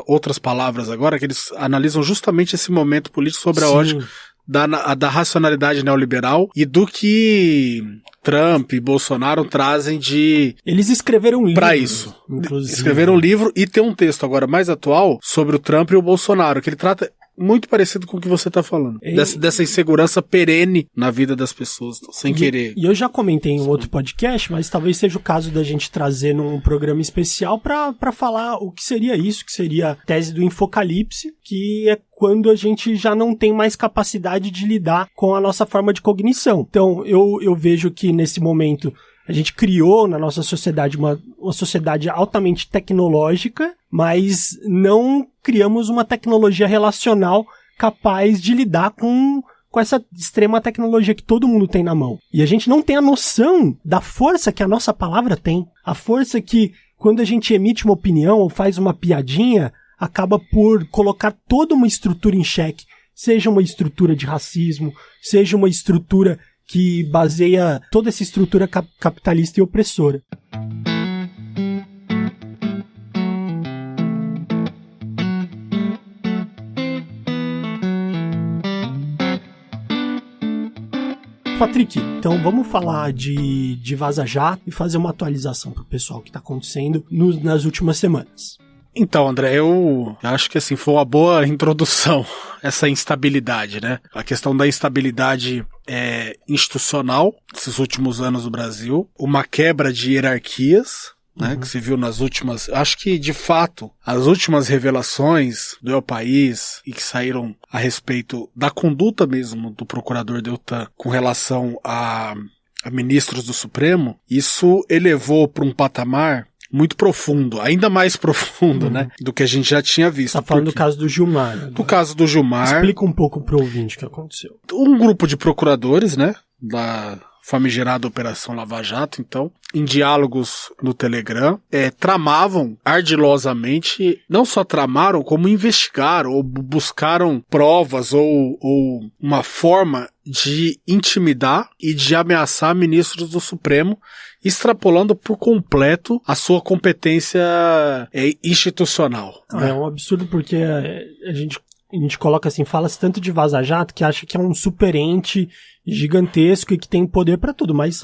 B: outras palavras agora, que eles analisam justamente esse momento político sobre a ótica da racionalidade neoliberal e do que Trump e Bolsonaro trazem de...
A: Eles escreveram um livro.
B: Pra isso.
A: Inclusive.
B: Escreveram um livro e tem um texto agora mais atual sobre o Trump e o Bolsonaro, que ele trata muito parecido com o que você tá falando. Dessa insegurança perene na vida das pessoas, sem querer.
A: E eu já comentei em um outro podcast, mas talvez seja o caso da gente trazer num programa especial pra falar o que seria isso, que seria a tese do infocalipse, que é quando a gente já não tem mais capacidade de lidar com a nossa forma de cognição. Então, eu vejo que nesse momento a gente criou na nossa sociedade uma sociedade altamente tecnológica, mas não criamos uma tecnologia relacional capaz de lidar com essa extrema tecnologia que todo mundo tem na mão. E a gente não tem a noção da força que a nossa palavra tem. A força que, quando a gente emite uma opinião ou faz uma piadinha, acaba por colocar toda uma estrutura em xeque. Seja uma estrutura de racismo, seja uma estrutura que baseia toda essa estrutura capitalista e opressora. Patrick, então vamos falar de Vaza Jato e fazer uma atualização para o pessoal que está acontecendo nas últimas semanas.
B: Então, André, eu acho que assim, foi uma boa introdução essa instabilidade, né? A questão da instabilidade institucional desses últimos anos no Brasil, uma quebra de hierarquias, né, que se viu nas últimas... Acho que, de fato, as últimas revelações do El País e que saíram a respeito da conduta mesmo do procurador Deltan com relação a ministros do Supremo, isso elevou para um patamar muito profundo, ainda mais profundo, né, do que a gente já tinha visto.
A: Tá falando do caso do Gilmar. Né?
B: Do caso do Gilmar.
A: Explica um pouco pro ouvinte o que aconteceu.
B: Um grupo de procuradores, né, da famigerada Operação Lava Jato, então, em diálogos no Telegram, tramavam ardilosamente, não só tramaram, como investigaram, ou buscaram provas, ou uma forma de intimidar e de ameaçar ministros do Supremo, extrapolando por completo a sua competência institucional.
A: É um absurdo porque a gente coloca assim, fala-se tanto de Vaza Jato que acha que é um superente gigantesco e que tem poder pra tudo, mas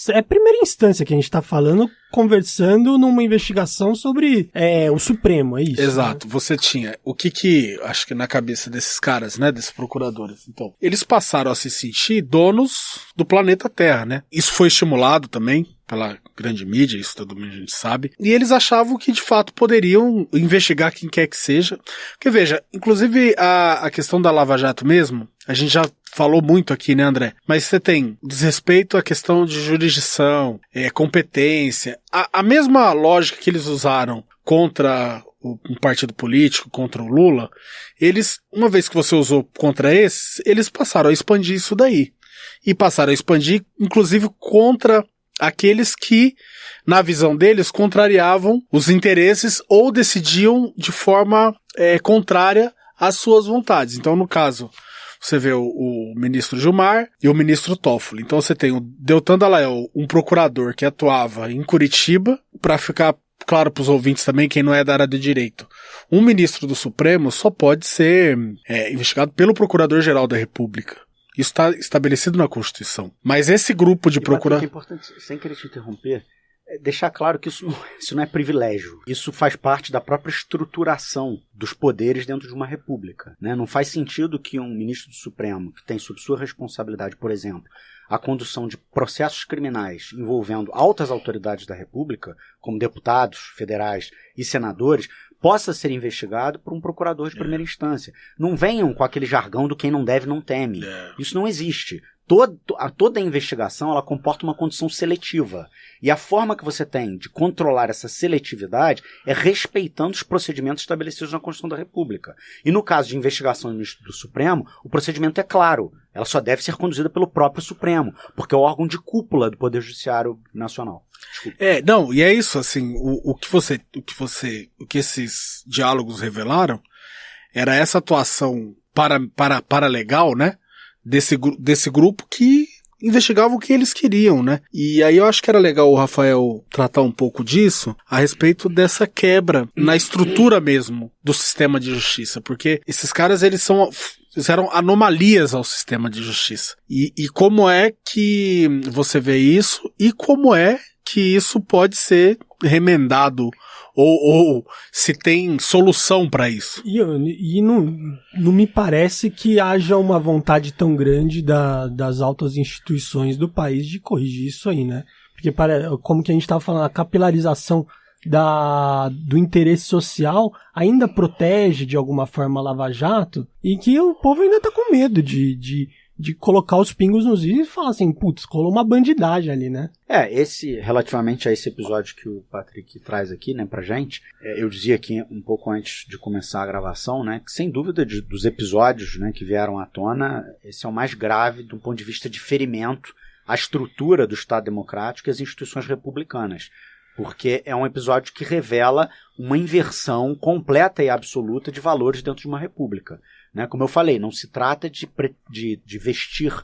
A: é a primeira instância que a gente tá falando, conversando numa investigação sobre o Supremo, é isso?
B: Exato,
A: né?
B: Você tinha o que acho que na cabeça desses caras, né, desses procuradores, então, eles passaram a se sentir donos do planeta Terra, né? Isso foi estimulado também pela grande mídia, isso todo mundo a gente sabe, e eles achavam que de fato poderiam investigar quem quer que seja, porque veja, inclusive a questão da Lava Jato mesmo, a gente já falou muito aqui, né, André? Mas você tem desrespeito à questão de jurisdição, competência, a mesma lógica que eles usaram contra um partido político, contra o Lula, eles, uma vez que você usou contra esses, eles passaram a expandir isso daí. E passaram a expandir, inclusive, contra aqueles que, na visão deles, contrariavam os interesses ou decidiam de forma contrária às suas vontades. Então, no caso, você vê o ministro Gilmar e o ministro Toffoli. Então você tem o Deltan Dallagnol, um procurador que atuava em Curitiba, para ficar claro para os ouvintes também, quem não é da área de direito. Um ministro do Supremo só pode ser investigado pelo Procurador-Geral da República. Isso está estabelecido na Constituição. Mas esse grupo de procuradores...
C: É importante, sem querer te interromper, deixar claro que isso não é privilégio. Isso faz parte da própria estruturação dos poderes dentro de uma república, né? Não faz sentido que um ministro do Supremo, que tem sob sua responsabilidade, por exemplo, a condução de processos criminais envolvendo altas autoridades da república, como deputados federais e senadores, possa ser investigado por um procurador de primeira instância. Não venham com aquele jargão do quem não deve não teme. Isso não existe. toda a investigação ela comporta uma condição seletiva. E a forma que você tem de controlar essa seletividade é respeitando os procedimentos estabelecidos na Constituição da República. E no caso de investigação no Instituto Supremo, o procedimento é claro. Ela só deve ser conduzida pelo próprio Supremo, porque é o órgão de cúpula do Poder Judiciário Nacional.
B: Não, e é isso, assim, o que esses diálogos revelaram era essa atuação paralegal, né, desse grupo que investigava o que eles queriam, né? E aí eu acho que era legal o Rafael tratar um pouco disso, a respeito dessa quebra na estrutura mesmo do sistema de justiça, porque esses caras, eles eram anomalias ao sistema de justiça. E como é que você vê isso e como é que isso pode ser remendado ou se tem solução para isso.
A: E não me parece que haja uma vontade tão grande das altas instituições do país de corrigir isso aí, né? Porque, como que a gente estava falando, a capilarização do interesse social ainda protege de alguma forma a Lava Jato, e que o povo ainda tá com medo de colocar os pingos nos is e falar assim, putz, rolou uma bandidagem ali, né?
C: Relativamente a esse episódio que o Patrick traz aqui, né, pra gente, eu dizia aqui um pouco antes de começar a gravação, né, que sem dúvida dos episódios, né, que vieram à tona, esse é o mais grave do ponto de vista de ferimento à estrutura do Estado Democrático e às instituições republicanas. Porque é um episódio que revela uma inversão completa e absoluta de valores dentro de uma república. Né? Como eu falei, não se trata de vestir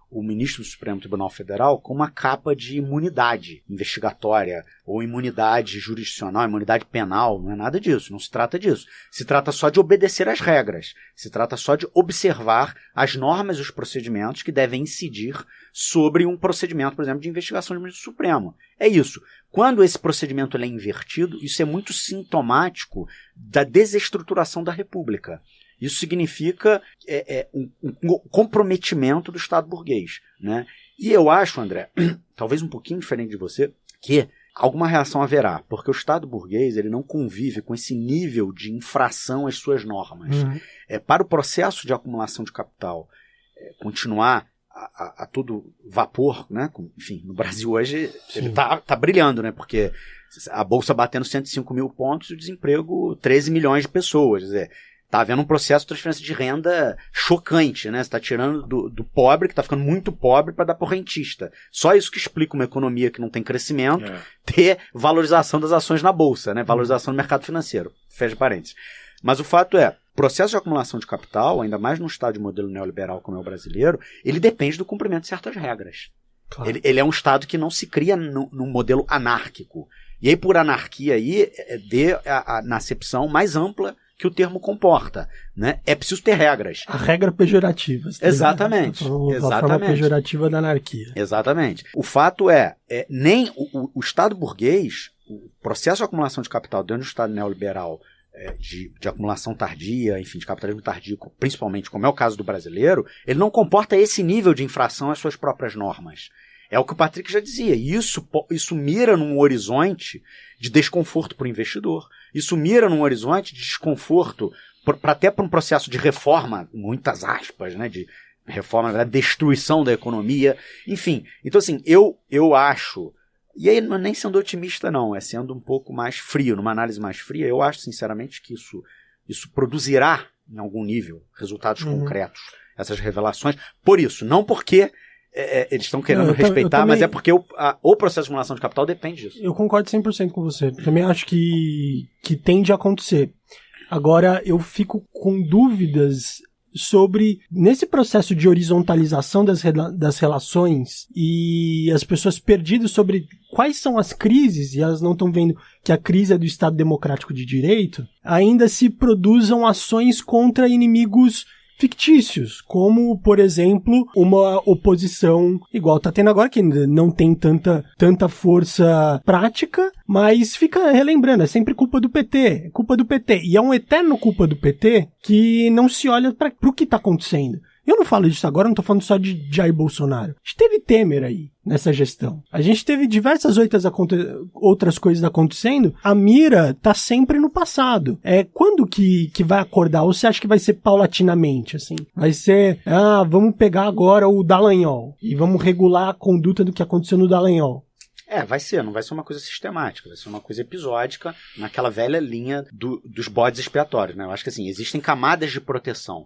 C: o ministro do Supremo Tribunal Federal com uma capa de imunidade investigatória ou imunidade jurisdicional, imunidade penal, não é nada disso, não se trata disso. Se trata só de obedecer às regras, se trata só de observar as normas e os procedimentos que devem incidir sobre um procedimento, por exemplo, de investigação do ministro do Supremo. É isso. Quando esse procedimento ele é invertido, isso é muito sintomático da desestruturação da República. Isso significa um comprometimento do Estado burguês, né? E eu acho, André, talvez um pouquinho diferente de você, que alguma reação haverá, porque o Estado burguês ele não convive com esse nível de infração às suas normas. Para o processo de acumulação de capital continuar a todo vapor, né? Enfim, no Brasil hoje ele tá brilhando, né? Porque a Bolsa batendo 105 mil pontos e o desemprego 13 milhões de pessoas, quer dizer, tá havendo um processo de transferência de renda chocante, né? Você tá tirando do pobre, que tá ficando muito pobre, para dar pro rentista. Só isso que explica uma economia que não tem crescimento, ter valorização das ações na Bolsa, né? Valorização do mercado financeiro. Fecha parênteses. Mas o fato é, o processo de acumulação de capital, ainda mais num Estado de modelo neoliberal como é o brasileiro, ele depende do cumprimento de certas regras. Claro. Ele é um Estado que não se cria num modelo anárquico. E aí, por anarquia aí, na acepção mais ampla que o termo comporta, né? É preciso ter regras.
A: A regra pejorativa.
C: Exatamente.
A: A forma pejorativa da anarquia.
C: Exatamente. O fato nem o Estado burguês, o processo de acumulação de capital dentro do Estado neoliberal, de acumulação tardia, enfim, de capitalismo tardio, principalmente, como é o caso do brasileiro, ele não comporta esse nível de infração às suas próprias normas. É o que o Patrick já dizia. Isso mira num horizonte de desconforto para o investidor. Isso mira num horizonte de desconforto até para um processo de reforma, muitas aspas, né, de reforma, da destruição da economia. Enfim, então assim, eu acho, e aí não é nem sendo otimista não, é sendo um pouco mais frio, numa análise mais fria, eu acho sinceramente que isso produzirá, em algum nível, resultados concretos, essas revelações. Por isso, não porque eles estão querendo respeitar, também, mas é porque o processo de acumulação de capital depende disso.
A: Eu concordo 100% com você. Também acho que tende a acontecer. Agora, eu fico com dúvidas sobre, nesse processo de horizontalização das relações e as pessoas perdidas sobre quais são as crises, e elas não estão vendo que a crise é do Estado Democrático de Direito, ainda se produzam ações contra inimigos fictícios, como, por exemplo, uma oposição igual tá tendo agora, que não tem tanta força prática, mas fica relembrando, é sempre culpa do PT, e é um eterno culpa do PT que não se olha para o que tá acontecendo. Eu não falo disso agora, não tô falando só de Jair Bolsonaro. A gente teve Temer aí, nessa gestão. A gente teve diversas outras coisas acontecendo. A mira tá sempre no passado. Quando que vai acordar? Ou você acha que vai ser paulatinamente, assim? Vai ser, vamos pegar agora o Dallagnol e vamos regular a conduta do que aconteceu no Dallagnol.
C: Não vai ser uma coisa sistemática, vai ser uma coisa episódica, naquela velha linha dos bodes expiatórios, né? Eu acho que assim, existem camadas de proteção.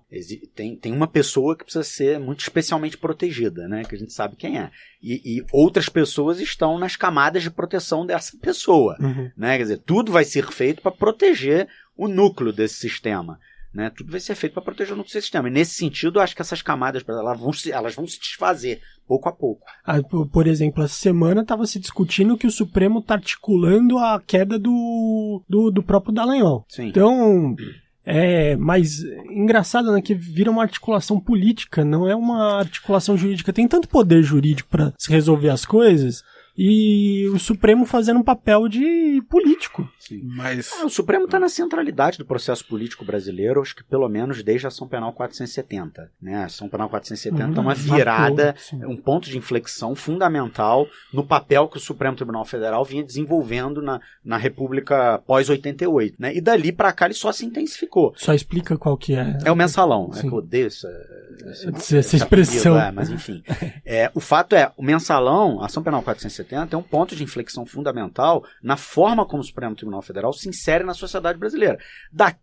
C: Tem uma pessoa que precisa ser muito especialmente protegida, né? Que a gente sabe quem é. E outras pessoas estão nas camadas de proteção dessa pessoa, né? Quer dizer, tudo vai ser feito para proteger o núcleo desse sistema. Né? Tudo vai ser feito para proteger o núcleo do sistema. E nesse sentido, eu acho que essas camadas elas vão se desfazer pouco a pouco.
A: Por exemplo, essa semana estava se discutindo que o Supremo está articulando a queda do próprio Dallagnol.
C: Sim.
A: Então, mas engraçado, né, que vira uma articulação política, não é uma articulação jurídica. Tem tanto poder jurídico para se resolver as coisas. E o Supremo fazendo um papel de político.
C: Sim. Mas o Supremo está na centralidade do processo político brasileiro, acho que pelo menos desde a Ação Penal 470. Né? A Ação Penal 470 é uma virada, um ponto de inflexão fundamental no papel que o Supremo Tribunal Federal vinha desenvolvendo na República pós-88. Né? E dali para cá ele só se intensificou.
A: Só explica qual que é.
C: É o mensalão. É que eu odeio
A: essa expressão.
C: Mas enfim. O fato é, o mensalão, a Ação Penal 470, é um ponto de inflexão fundamental na forma como o Supremo Tribunal Federal se insere na sociedade brasileira.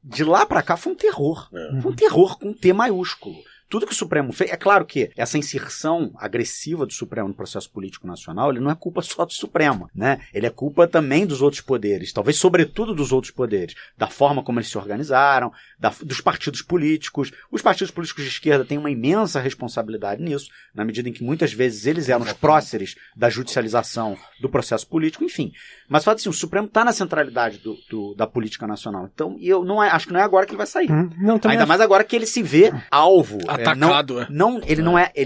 C: De lá para cá foi um terror. Foi um terror com T maiúsculo. Tudo que o Supremo fez, é claro que essa inserção agressiva do Supremo no processo político nacional, ele não é culpa só do Supremo, né? Ele é culpa também dos outros poderes, talvez sobretudo dos outros poderes, da forma como eles se organizaram, dos partidos políticos. Os partidos políticos de esquerda têm uma imensa responsabilidade nisso, na medida em que muitas vezes eles eram os próceres da judicialização do processo político, enfim. Mas, fato assim, o Supremo está na centralidade da política nacional. Então, e eu acho que não é agora que ele vai sair. Ainda mais agora que ele se vê alvo.
B: Atacado.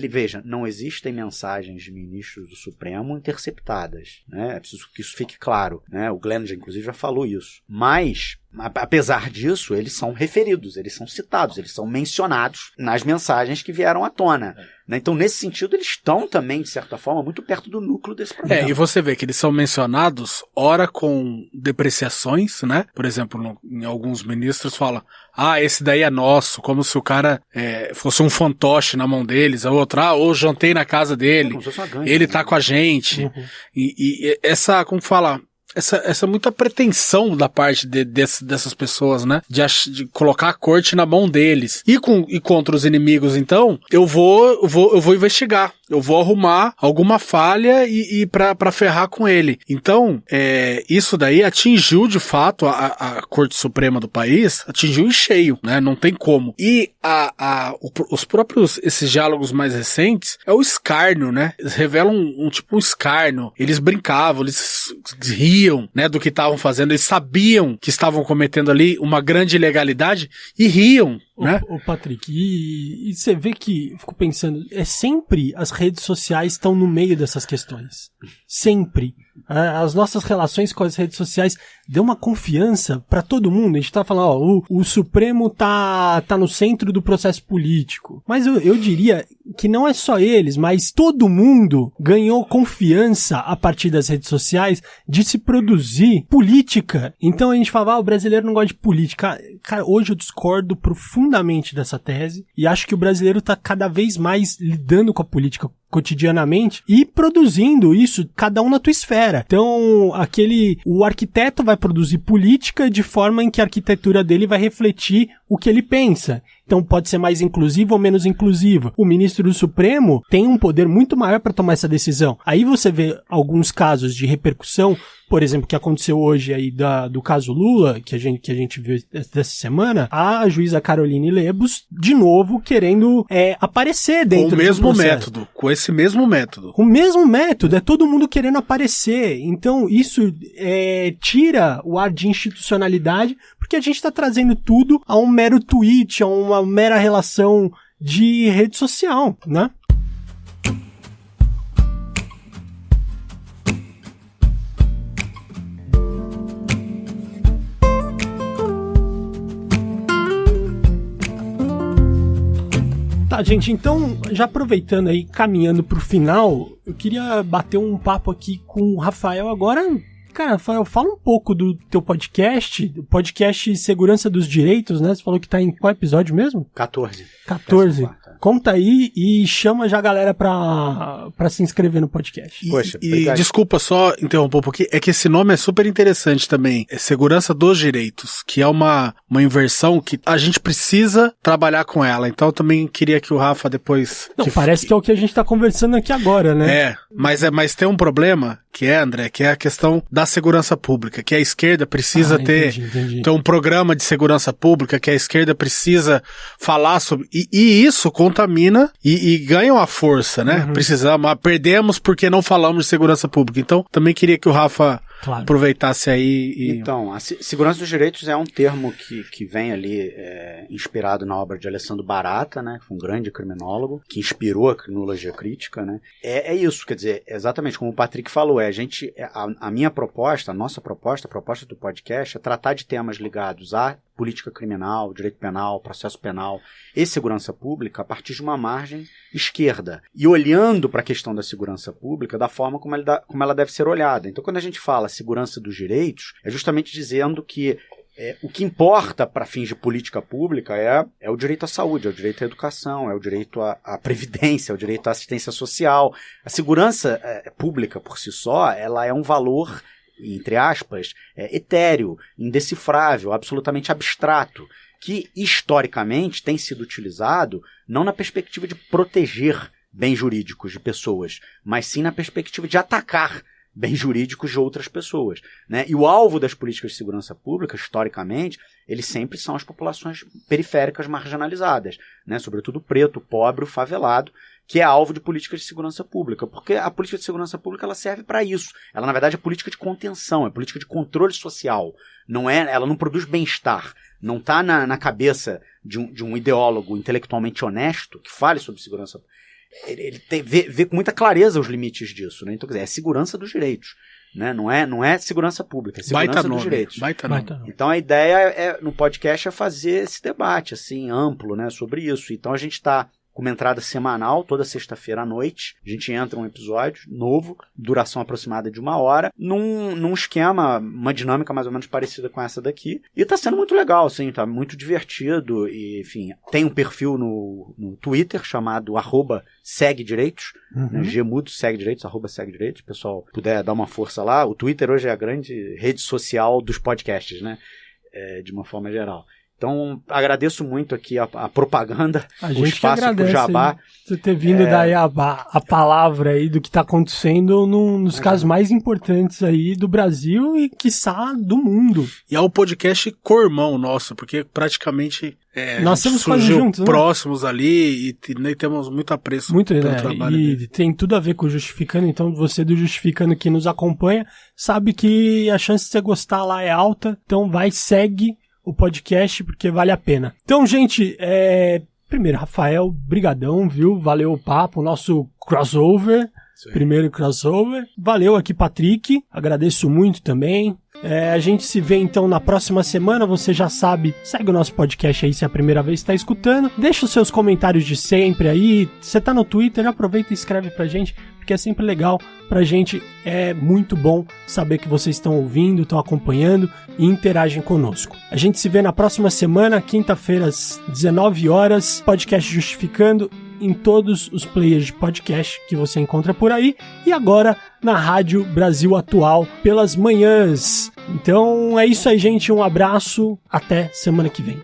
C: Veja, não existem mensagens de ministros do Supremo interceptadas. Né? É preciso que isso fique claro. Né? O Glenn, inclusive, já falou isso. Mas, apesar disso, eles são referidos, eles são citados, eles são mencionados nas mensagens que vieram à tona. Né? Então, nesse sentido, eles estão também, de certa forma, muito perto do núcleo desse problema.
B: E você vê que eles são mencionados, ora com depreciações, né? Por exemplo, em alguns ministros fala, esse daí é nosso, como se o cara fosse um fantoche na mão deles, a outra, ou jantei na casa dele, ele tá com a gente. E essa, como fala... Essa muita pretensão da parte dessas pessoas, né? De colocar a corte na mão deles. E contra os inimigos, então, eu vou investigar. Eu vou arrumar alguma falha e pra ferrar com ele. Então, isso daí atingiu, de fato, a Corte Suprema do país, atingiu em cheio, né? Não tem como. E os próprios, esses diálogos mais recentes, é o escárnio, né? Eles revelam um escárnio. Eles brincavam, eles riam, né, do que estavam fazendo. Eles sabiam que estavam cometendo ali uma grande ilegalidade e riam. Né?
A: Ô Patrick, e você vê que, fico pensando, sempre as redes sociais estão no meio dessas questões. Sempre. As nossas relações com as redes sociais dão uma confiança pra todo mundo. A gente tá falando, o Supremo tá no centro do processo político. Mas eu diria que não é só eles, mas todo mundo ganhou confiança a partir das redes sociais de se produzir política. Então a gente fala, o brasileiro não gosta de política. Cara, hoje eu discordo profundamente dessa tese e acho que o brasileiro tá cada vez mais lidando com a política cotidianamente e produzindo isso, cada um na tua esfera. Então, o arquiteto vai produzir política de forma em que a arquitetura dele vai refletir o que ele pensa. Então, pode ser mais inclusivo ou menos inclusivo. O ministro do Supremo tem um poder muito maior para tomar essa decisão. Aí você vê alguns casos de repercussão, por exemplo, que aconteceu hoje aí do caso Lula, que a gente viu dessa semana, a juíza Caroline Lebus, de novo, querendo aparecer dentro do processo.
B: Com esse mesmo método.
A: Com o mesmo método, é todo mundo querendo aparecer. Então, isso tira o ar de institucionalidade, porque a gente está trazendo tudo a um mero tweet, a uma mera relação de rede social, né? Tá, gente, então, já aproveitando aí, caminhando pro final, eu queria bater um papo aqui com o Rafael agora. Cara, Rafael, fala um pouco do teu podcast, o podcast Segurança dos Direitos, né? Você falou que tá em qual episódio mesmo?
C: 14.
A: Conta aí e chama já a galera pra se inscrever no podcast.
B: Poxa, e desculpa só interromper um pouquinho, é que esse nome é super interessante também, é Segurança dos Direitos, que é uma inversão que a gente precisa trabalhar com ela, então eu também queria que o Rafa depois...
A: Não, parece que é o que a gente tá conversando aqui agora, né?
B: Mas tem um problema, que é, André, que é a questão da segurança pública, que a esquerda precisa ter um programa de segurança pública, que a esquerda precisa falar sobre... E isso contamina e ganha uma força, né? Perdemos porque não falamos de segurança pública. Então, também queria que o Rafa aproveitasse aí e...
C: Então, a segurança dos direitos é um termo que vem ali inspirado na obra de Alessandro Barata, né? Que foi um grande criminólogo, que inspirou a criminologia crítica, né? É isso, quer dizer, exatamente como o Patrick falou, a minha proposta, a nossa proposta, a proposta do podcast é tratar de temas ligados à política criminal, direito penal, processo penal e segurança pública a partir de uma margem esquerda. E olhando para a questão da segurança pública da forma como ela deve ser olhada. Então, quando a gente fala segurança dos direitos, é justamente dizendo que o que importa para fins de política pública é o direito à saúde, é o direito à educação, é o direito à previdência, é o direito à assistência social. A segurança pública, por si só, ela é um valor, entre aspas, etéreo, indecifrável, absolutamente abstrato, que historicamente tem sido utilizado não na perspectiva de proteger bens jurídicos de pessoas, mas sim na perspectiva de atacar bens jurídicos de outras pessoas, né? E o alvo das políticas de segurança pública, historicamente, eles sempre são as populações periféricas marginalizadas, né? Sobretudo o preto, o pobre, o favelado, que é alvo de políticas de segurança pública, porque a política de segurança pública ela serve para isso. Ela, na verdade, é política de contenção, é política de controle social. Ela não produz bem-estar. Não está na cabeça de um ideólogo intelectualmente honesto que fale sobre segurança pública. Ele vê com muita clareza os limites disso, né? Então, quer dizer, é segurança dos direitos, né? Não é segurança pública, é segurança dos direitos. Então, a ideia no podcast é fazer esse debate assim, amplo, né, sobre isso. Então, a gente está com uma entrada semanal, toda sexta-feira à noite. A gente entra um episódio novo, duração aproximada de 1 hora, num esquema, uma dinâmica mais ou menos parecida com essa daqui. E tá sendo muito legal, assim, tá muito divertido. E, enfim, tem um perfil no Twitter chamado @seguedireitos, né? Gmudo seguedireitos, @seguedireitos. O pessoal puder dar uma força lá. O Twitter hoje é a grande rede social dos podcasts, né? De uma forma geral. Então, agradeço muito aqui a propaganda, o espaço pro jabá.
A: Você ter vindo daí a palavra aí do que está acontecendo nos casos mais importantes aí do Brasil e, quiçá, do mundo.
B: E é o podcast co-irmão nosso, porque praticamente
A: nós temos quase juntos,
B: próximos ali e temos muito apreço pelo trabalho dele.
A: Tem tudo a ver com o Justificando, então você do Justificando que nos acompanha sabe que a chance de você gostar lá é alta, então segue o podcast, porque vale a pena. Então, gente, primeiro, Rafael, brigadão, viu? Valeu o papo, nosso crossover, primeiro crossover. Valeu aqui, Patrick, agradeço muito também. A gente se vê então na próxima semana, você já sabe, segue o nosso podcast aí se é a primeira vez que está escutando, deixa os seus comentários de sempre aí, você tá no Twitter, aproveita e escreve pra gente, porque é sempre legal pra gente, é muito bom saber que vocês estão ouvindo, estão acompanhando e interagem conosco. A gente se vê na próxima semana, quinta-feira às 19 horas, podcast Justificando em todos os players de podcast que você encontra por aí e agora na Rádio Brasil Atual pelas manhãs. Então é isso aí, gente, um abraço, até semana que vem.